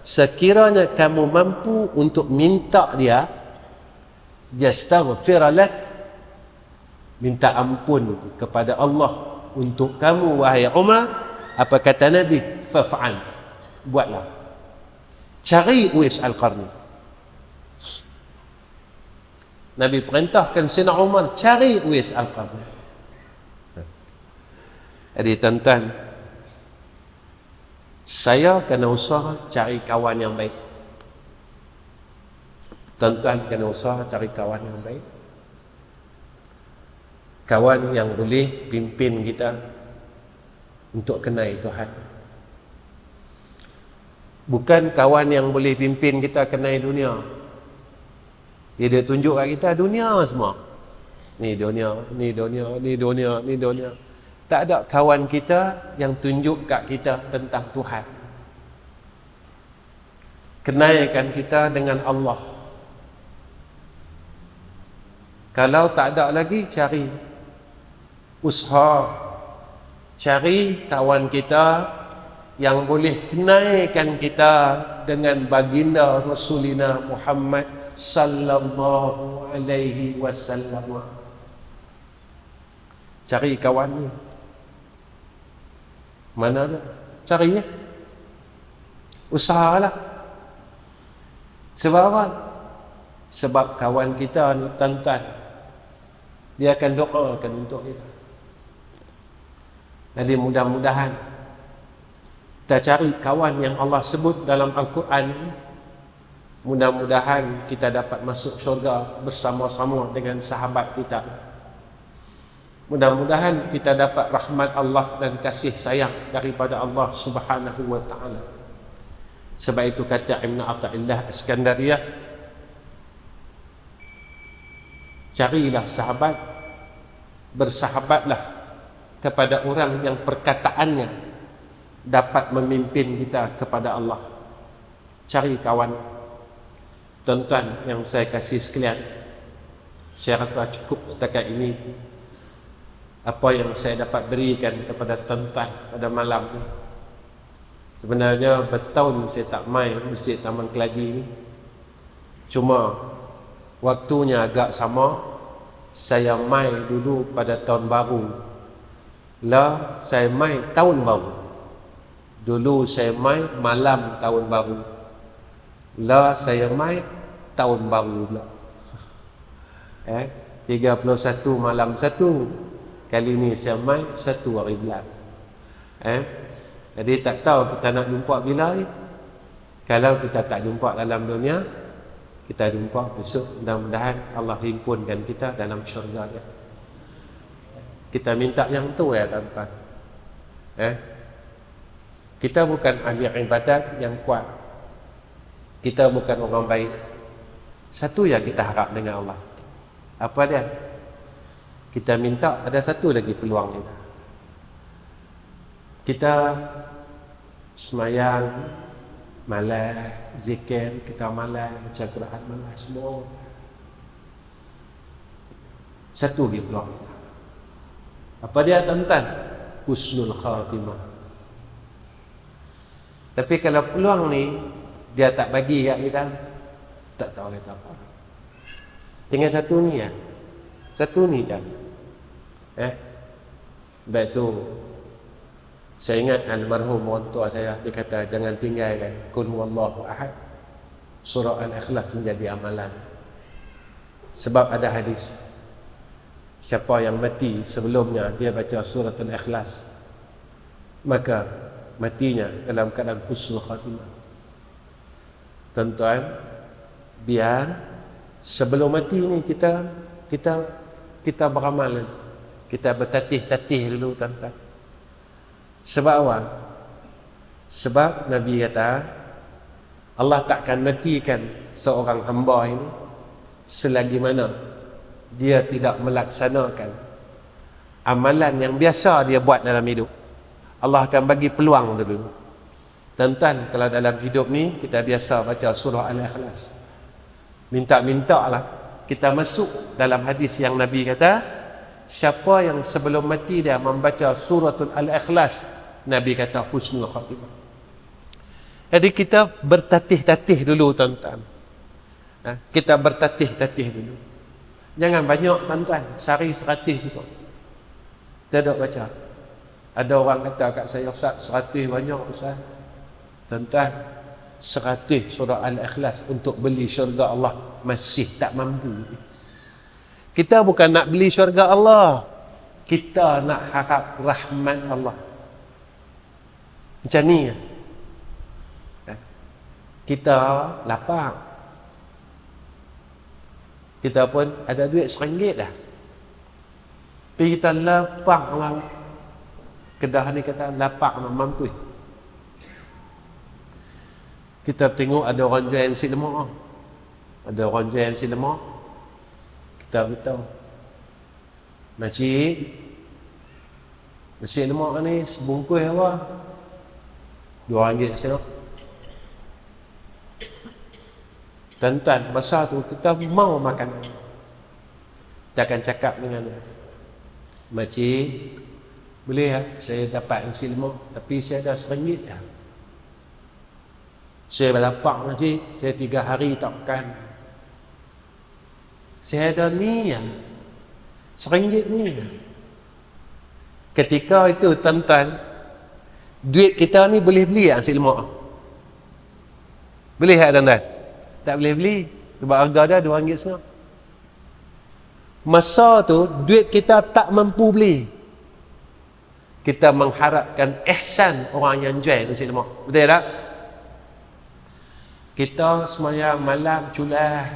sekiranya kamu mampu untuk minta dia yastaghfir lak, minta ampun kepada Allah untuk kamu wahai Umar, apa kata Nabi? Faf'al, buatlah. Cari Uwais Al-Qarni. Nabi perintahkan Sayyidina Umar cari Uwais Al-Qarni. Jadi tuan-tuan, saya kena usaha cari kawan yang baik. Tuan-tuan kena usaha cari kawan yang baik. Kawan yang boleh pimpin kita untuk kenal Tuhan. Bukan kawan yang boleh pimpin kita kenal dunia. Dia tunjuk kat kita dunia semua. Ni dunia, ni dunia, ni dunia, ni dunia. Tak ada kawan kita yang tunjuk kat kita tentang Tuhan. Kenalkan kita dengan Allah. Kalau tak ada lagi, cari usaha, cari kawan kita yang boleh kenalkan kita dengan baginda Rasulina Muhammad sallallahu alaihi wasallam. Cari kawan ni. Mana ada? Cari ya. Usahalah. Sebab apa? Sebab kawan kita ni tuan-tuan, dia akan doakan untuk kita. Jadi mudah-mudahan kita cari kawan yang Allah sebut dalam Al-Quran. Mudah-mudahan kita dapat masuk syurga bersama-sama dengan sahabat kita. Mudah-mudahan kita dapat rahmat Allah dan kasih sayang daripada Allah Subhanahu wa ta'ala. Sebab itu kata Ibn Ata'illah Askandariyah, carilah sahabat, bersahabatlah kepada orang yang perkataannya dapat memimpin kita kepada Allah. Cari kawan. Tuan-tuan yang saya kasih sekalian, saya rasa cukup setakat ini apa yang saya dapat berikan kepada tuan-tuan pada malam ni. Sebenarnya bertahun saya tak main Masjid Taman Keladi ni. Cuma waktunya agak sama. Saya main dulu pada tahun baru. Lah saya main tahun baru. Dulu saya main malam tahun baru. Lah saya main tahun baru pula. 31 malam 1. Kali ni saya main 1 hari bulan. Jadi tak tahu kita nak jumpa bila ni. Kalau kita tak jumpa dalam dunia, kita jumpa besok. Mudah-mudahan Allah himpunkan kita dalam syurga dia. Kita minta yang tu ya tuan-tuan. Eh? Kita bukan ahli ibadat yang kuat. Kita bukan orang baik. Satu yang kita harap dengan Allah. Apa dia? Kita minta ada satu lagi peluang kita. Kita semayang, malas, zikir, kita malas, baca Quran malas, semua. Satu lagi peluang kita. Apa dia, tuan-tuan? Husnul khatimah. Tapi kalau peluang ni dia tak bagi kat kita, tak tahu kata apa. Tinggal satu ni ya. Satu ni kan. Baik tu saya ingat almarhum orang tua saya, dia kata jangan tinggalkan Qul huwallahu ahad, surah Al-Ikhlas menjadi amalan. Sebab ada hadis, siapa yang mati sebelumnya dia baca surah Al-Ikhlas, maka matinya dalam keadaan husnul khatimah. Tuan-tuan, biar sebelum mati ni kita beramal, kita bertatih-tatih dulu, tuan-tuan. Sebab apa? Sebab Nabi kata Allah takkan matikan seorang hamba ini selagi mana dia tidak melaksanakan amalan yang biasa dia buat dalam hidup. Allah akan bagi peluang dulu. Tuan-tuan, kalau dalam hidup ni kita biasa baca surah Al-Ikhlas, minta-minta lah kita masuk dalam hadis yang Nabi kata, siapa yang sebelum mati dia membaca suratul Al-Ikhlas, Nabi kata husnul khatimah. Jadi kita bertatih-tatih dulu, tuan-tuan. Kita bertatih-tatih dulu. Jangan banyak, tuan-tuan, sehari 100 juga. Tidak baca. Ada orang kata kat saya, Ustaz, 100 banyak, Ustaz. Tuan-tuan, 100 surah Al-Ikhlas untuk beli syurga Allah masih tak mampu. Kita bukan nak beli syurga Allah, kita nak harap rahmat Allah. Macam ni. Kita lapar, kita pun ada duit RM1 dah, tapi kita lapar orang Kedah ni kata lapar nak mampu. Kita tengok ada orang jual nasi lemak, ada orang jual nasi lemak, kita beritahu, makcik, nasi lemak ni sebungkus apa? RM2 setengah. Tuan-tuan, masa tu kita mau makan, kita akan cakap dengan dia, makcik, boleh tak saya dapat nasi lemak, tapi saya ada RM1 dah. Saya berlapar, makcik, saya 3 hari tak makan. Saya ada ni ya, RM1 ni. Ketika itu, tuan-tuan, duit kita ni boleh beli tak nasi lemak? Boleh tak, tuan-tuan? Tak boleh beli, sebab harga dia RM2.5. Masa tu duit kita tak mampu beli. Kita mengharapkan ihsan orang yang jual nasi lemak. Betul tak? Kita semayang malam culah,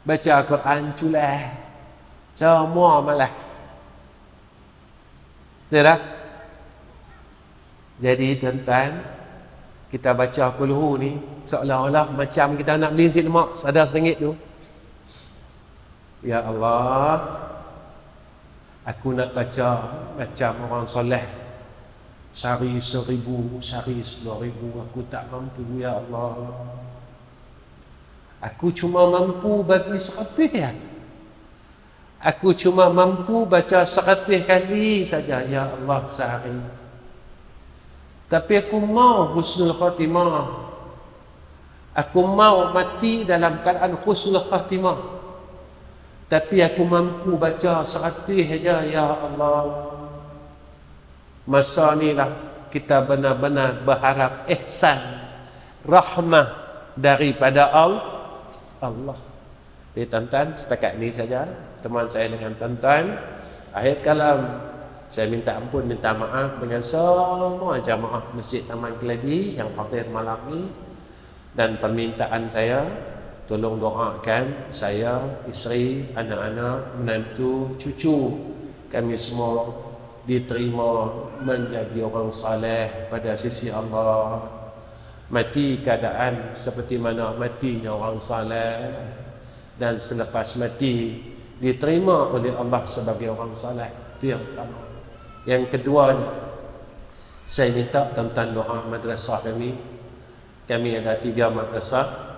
baca Quran culah, semua malah. Betul tak? Jadi tuan-tuan, kita baca kulhu ni seolah-olah macam kita nak beli nasi lemak ada RM1 tu. Ya Allah, aku nak baca macam orang soleh, sehari 1,000, sehari 10,000, aku tak mampu ya Allah. Aku cuma mampu bagi 100 ya. Aku cuma mampu baca 100 kali saja ya Allah sehari. Tapi aku mau husnul khatimah. Aku mau mati dalam keadaan husnul khatimah. Tapi aku mampu baca 100 saja ya Allah. Masa inilah kita benar-benar berharap ihsan, rahmah daripada Allah. Jadi tuan-tuan, setakat ini saja teman saya dengan tuan-tuan. Akhir kalam, saya minta ampun, minta maaf dengan semua jamaah Masjid Taman Keladi yang hadir malam ini. Dan permintaan saya, tolong doakan saya, isteri, anak-anak, menantu, cucu kami semua diterima menjadi orang saleh pada sisi Allah, mati keadaan seperti mana matinya orang saleh, dan selepas mati diterima oleh Allah sebagai orang saleh. Itu yang pertama. Yang kedua, saya minta tentang doa madrasah kami. Kami ada 3 madrasah.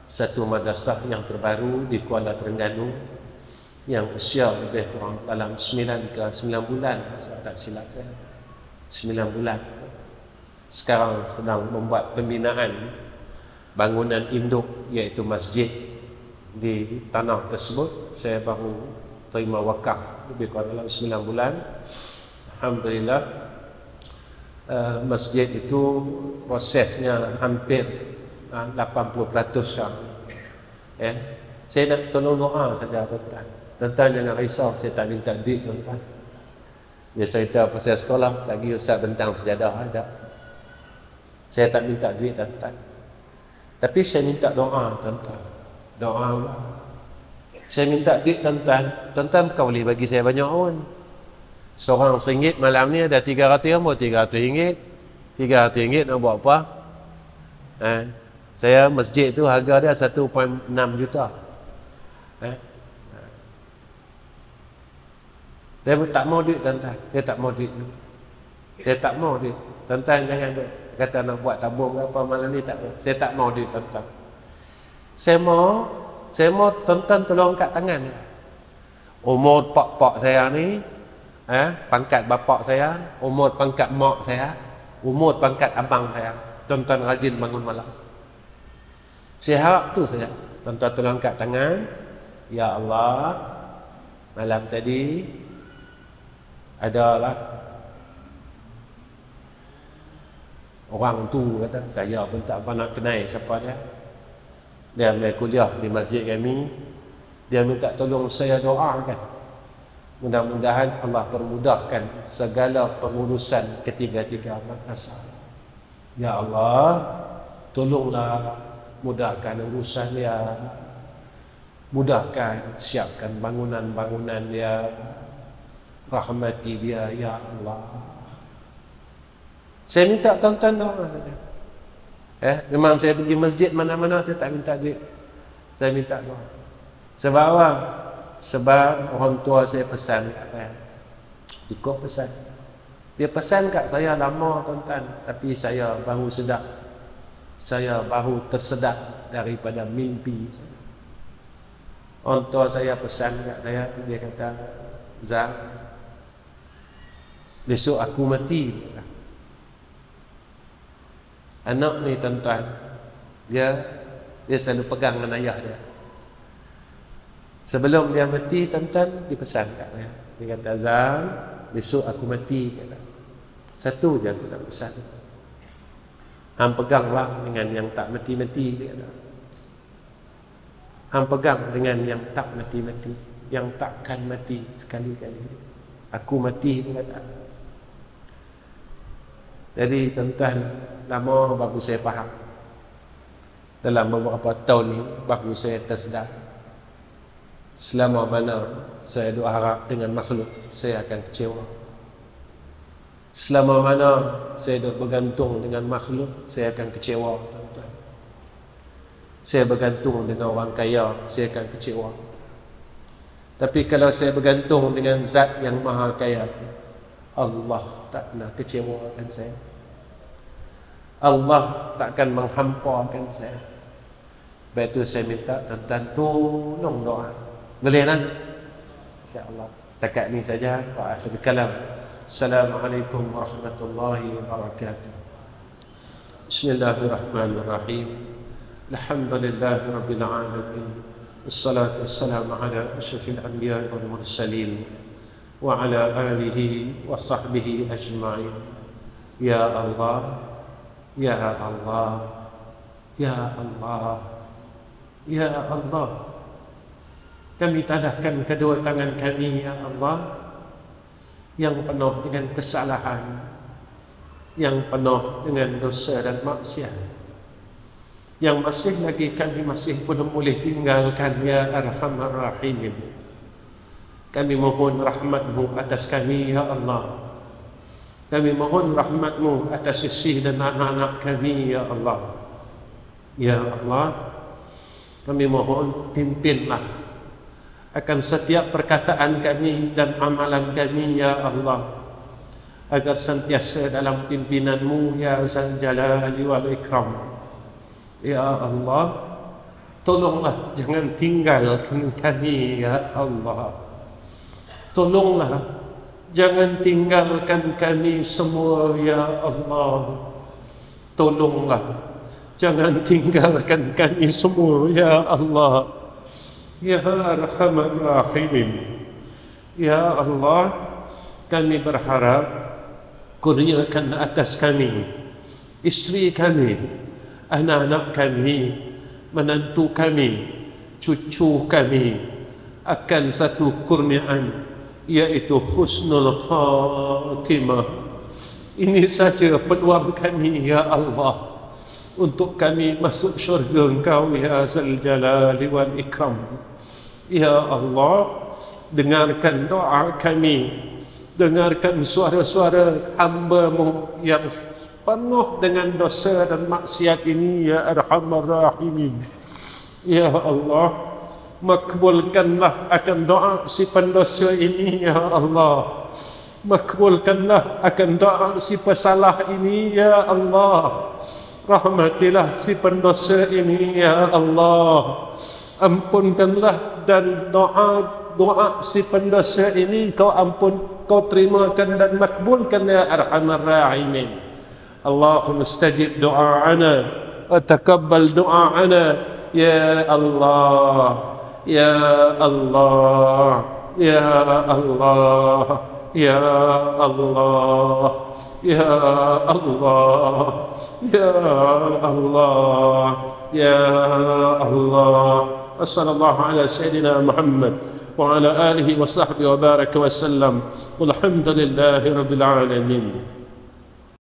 Satu madrasah yang terbaru di Kuala Terengganu, yang usia lebih kurang dalam 9 ke 9 bulan, saya tak silap saya, 9 bulan. Sekarang sedang membuat pembinaan bangunan induk, iaitu masjid di tanah tersebut. Saya baru terima wakaf lebih kurang dalam 9 bulan. Alhamdulillah, masjid itu prosesnya hampir 80% sekarang. Saya nak tolong doa saja tuan-tuan. Tuan-tuan jangan risau, saya tak minta duit tuan-tuan. Dia cerita proses sekolah, lagi ustaz bentang sejadah ada. Saya tak minta duit tuan-tuan. Tapi saya minta doa tuan-tuan. Doa. Saya minta duit tuan-tuan. Tuan-tuan kau boleh bagi saya banyak pun. Seorang RM1 malam ni ada 300 mau RM300. RM300 nak buat apa? Saya masjid tu harga dia 1.6 juta. Saya tak mau duit tuan-tuan. Saya tak mau duit. Saya tak mau duit. Tuan-tuan jangan kata nak buat tabung ke apa malam ni, tak mau. Saya tak mau duit tuan-tuan. Saya mau tuan-tuan tolong angkat tangan. Umur pak-pak saya ni, pangkat bapak saya, umur pangkat mak saya, umur pangkat abang saya. Tuan-tuan rajin bangun malam. Saya harap tu saja. Tuan-tuan tolong angkat tangan. Ya Allah, malam tadi adalah orang tu kata, saya pun tak apa nak kenal siapa dia. Dia ambil kuliah di masjid kami. Dia minta tolong saya doakan. Mudah-mudahan Allah permudahkan segala pengurusan ketiga-tiga madrasah. Ya Allah, tolonglah mudahkan urusan dia. Mudahkan, siapkan bangunan-bangunan dia. Rahmati dia, ya Allah. Saya minta tuan-tuan doa saja. Memang saya pergi masjid mana-mana saya tak minta duit. Saya minta doa. Sebab apa? Sebab orang tua saya pesan kat saya. Cukup pesan. Dia pesan kat saya lama tuan-tuan, tapi saya baru sedar. Saya baru tersedar daripada mimpi saya. Orang tua saya pesan kat saya, dia kata, Zak, besok aku mati. Anak ni tuan-tuan, dia selalu pegang dengan ayah dia. Sebelum dia mati tuan-tuan, dia pesan kat saya. Dia kata, Zak, besok aku mati. Kata. Satu je aku nak pesan. Hang peganglah dengan yang tak mati-mati. Dia kata. Hang pegang dengan yang tak mati-mati, yang takkan mati sekali-kali. Aku mati, dia kata. Jadi tuan-tuan, lama baru saya faham. Dalam beberapa tahun ni baru saya tersedar. Selama mana saya duk harap dengan makhluk, saya akan kecewa. Selama mana saya duk bergantung dengan makhluk, saya akan kecewa, tuan-tuan. Saya bergantung dengan orang kaya, saya akan kecewa. Tapi kalau saya bergantung dengan zat yang maha kaya, Allah tak nak kecewakan saya. Allah takkan menghampakan saya. Sebab itu saya minta tuan-tuan tolong doa. Boleh kan? InsyaAllah. Takat ni saja. Wa akhir kalam. Assalamualaikum warahmatullahi wabarakatuh. Bismillahirrahmanirrahim. Alhamdulillahi rabbil alamin. Wassalatu wassalamu ala asyrafil anbiya wal mursalin wa ala alihi wa sahbihi ajma'in. Ya Allah, ya Allah, ya Allah, ya Allah. Kami tadahkan kedua tangan kami, ya Allah, yang penuh dengan kesalahan, yang penuh dengan dosa dan maksiat, yang masih lagi kami masih belum boleh tinggalkan, ya Arhamar Rahimin. Kami mohon rahmat-Mu atas kami, ya Allah. Kami mohon rahmat-Mu atas isteri dan anak-anak kami, Ya Allah. Ya Allah, kami mohon pimpinlah akan setiap perkataan kami dan amalan kami, Ya Allah, agar sentiasa dalam pimpinan-Mu, Ya Zal Jalali wal Ikram. Ya Allah, tolonglah jangan tinggalkan kami, Ya Allah. Tolonglah jangan tinggalkan kami semua, Ya Allah. Tolonglah jangan tinggalkan kami semua, Ya Allah. Ya Arhamar Rahimin. Ya Allah, kami berharap kurniakan atas kami, isteri kami, anak-anak kami, menantu kami, cucu kami, akan satu kurniaan, yaitu husnul khatimah. Ini saja peluang kami, Ya Allah, untuk kami masuk syurga Engkau, Ya Zal Jalali wal Ikram. Ya Allah, dengarkan doa kami, dengarkan suara-suara hamba-Mu yang penuh dengan dosa dan maksiat ini, Ya Arhamar Rahimin. Ya Allah, makbulkanlah akan doa si pendosa ini, Ya Allah. Makbulkanlah akan doa si pesalah ini, Ya Allah. Rahmatilah si pendosa ini, Ya Allah. Ampunkanlah dan doa si pendosa ini Kau Kau terimakan dan makbulkan, Ya Arhamar Rahimin. Allahumma istajib du'a'ana wa taqabbal du'a'ana, Ya Allah. Ya Allah, Ya Allah, Ya Allah, Ya Allah, Ya Allah, Ya Allah. Wassallallahu ala Sayyidina Muhammad wa ala alihi wa sahbihi wa baraka wa sallam. Walhamdulillahi Rabbil Alamin.